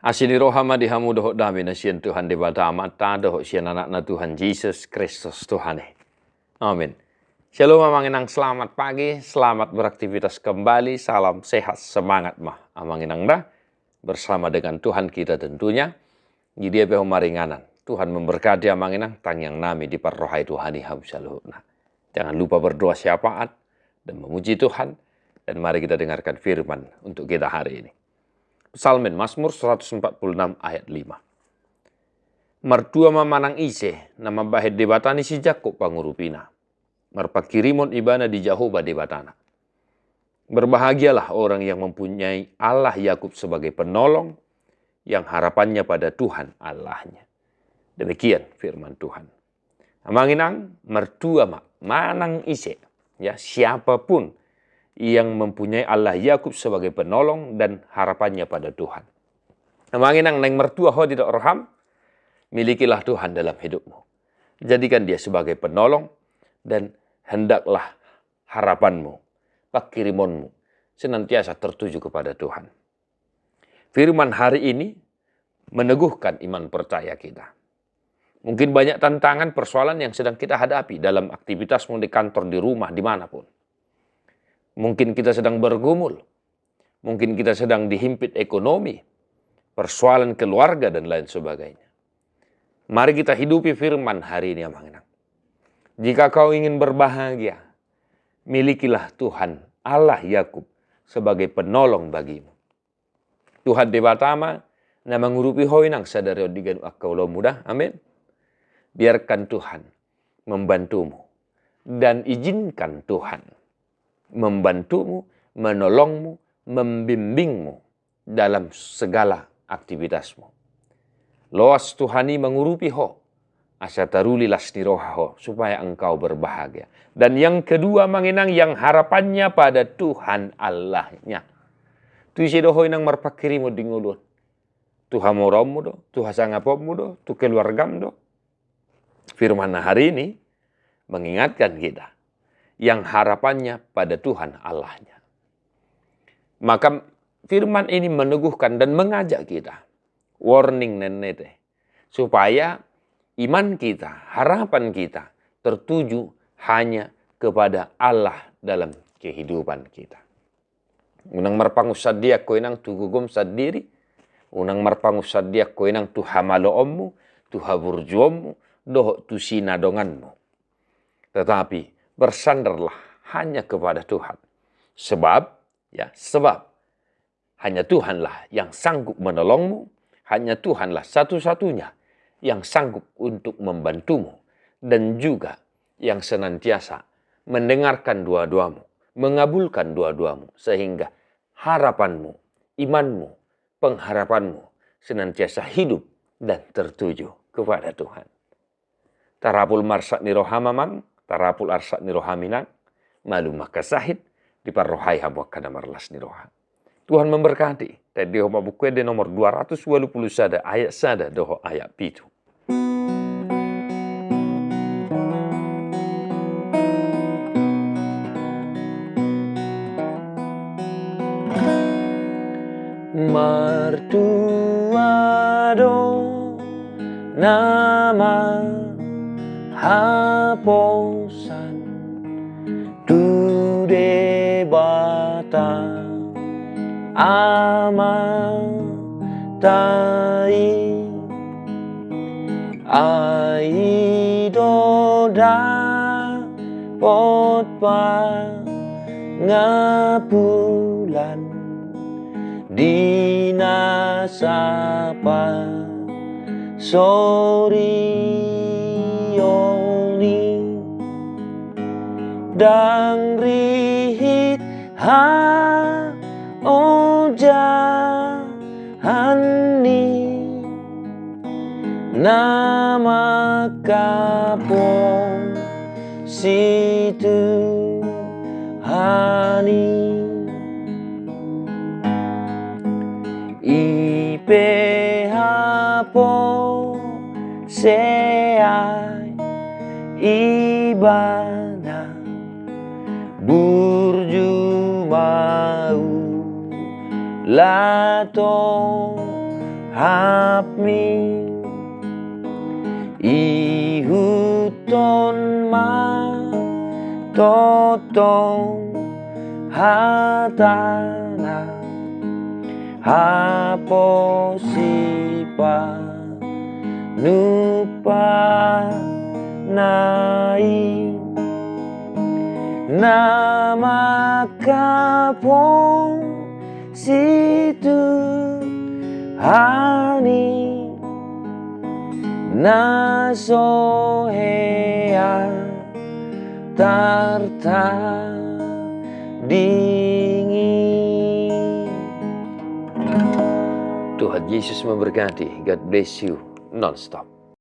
Asini rohama dihamu dohok dami na siyan Tuhan di bata amata dohok siyan anak na Tuhan Yesus Kristus Tuhan. Amin. Shalom amanginang, selamat pagi, selamat beraktivitas kembali, salam sehat, semangat mah. Amanginang dah bersama dengan Tuhan kita tentunya. Jadi apa maringanan. Tuhan memberkati amanginang tang yang nami di parrohai Tuhan iham shalom. Jangan lupa berdoa syafaat dan memuji Tuhan. Dan mari kita dengarkan firman untuk kita hari ini. Psalmen Mazmur 146 ayat 5. Mertua mamanang ise, nama bahet debatani si Jakob pangurupina. Merpakirimon ibana di Jehovah debatana. Berbahagialah orang yang mempunyai Allah Yakub sebagai penolong, yang harapannya pada Tuhan Allahnya. Demikian firman Tuhan. Amanginang mertua manang ise, ya siapapun yang mempunyai Allah Yakub sebagai penolong dan harapannya pada Tuhan. Amanginang neng mertua ho tidak roham, milikilah Tuhan dalam hidupmu. Jadikan dia sebagai penolong dan hendaklah harapanmu, pakirimonmu senantiasa tertuju kepada Tuhan. Firman hari ini meneguhkan iman percaya kita. Mungkin banyak tantangan persoalan yang sedang kita hadapi dalam aktivitasmu di kantor, di rumah, dimanapun. Mungkin kita sedang bergumul, mungkin kita sedang dihimpit ekonomi, persoalan keluarga dan lain sebagainya. Mari kita hidupi firman hari ini amanginang. Jika kau ingin berbahagia, milikilah Tuhan Allah Yakub sebagai penolong bagimu. Tuhan debatama na mengurupi hoinang sadari odigan akaulo mudah. Amin. Biarkan Tuhan membantumu dan izinkan Tuhan membantumu, menolongmu, membimbingmu dalam segala aktivitasmu. Loas Tuhani mengurupi ho, asataruli lasni rohaho, supaya engkau berbahagia. Dan yang kedua manginang yang harapannya pada Tuhan Allahnya. Tu isi dohoi nang marpakirimu dingulun. Tuhan moramu do, Tuhan sangapomu do, tu keluargam do. Firman hari ini mengingatkan kita yang harapannya pada Tuhan Allahnya. Maka firman ini meneguhkan dan mengajak kita, warning nenete, supaya iman kita, harapan kita tertuju hanya kepada Allah dalam kehidupan kita. Unang marpangu sadia koinang tugugum sadiri, unang marpangu sadia koinang tuhamaloommu, tuhaburjuommu, doh tusinadonganmu. Tetapi bersandarlah hanya kepada Tuhan. Sebab hanya Tuhanlah yang sanggup menolongmu, hanya Tuhanlah satu-satunya yang sanggup untuk membantumu, dan juga yang senantiasa mendengarkan doa-doamu, mengabulkan doa-doamu, sehingga harapanmu, imanmu, pengharapanmu senantiasa hidup dan tertuju kepada Tuhan. Tarapul marsak ni rohamamang, tarapul arsak ni rohaminang, malu maka sahid, di parrohai habuak kada marlas ni roha. Tuhan memberkati. Tadi homa buku de nomor 220 sada, ayat sada doho ayat pitu. Mertua do nama haposan tu debata amatai aidoda potpa ngapulan dinasapa sorioni dang rihit ha oja hani nama kapon situ hani ipehapo seai ibana burju mau lato hapmi ihuton ma totong hatana haposipa nupa nai nama kapong situ hani nasohea tarta dingin. Tuhan Yesus memberkati. God bless you non-stop.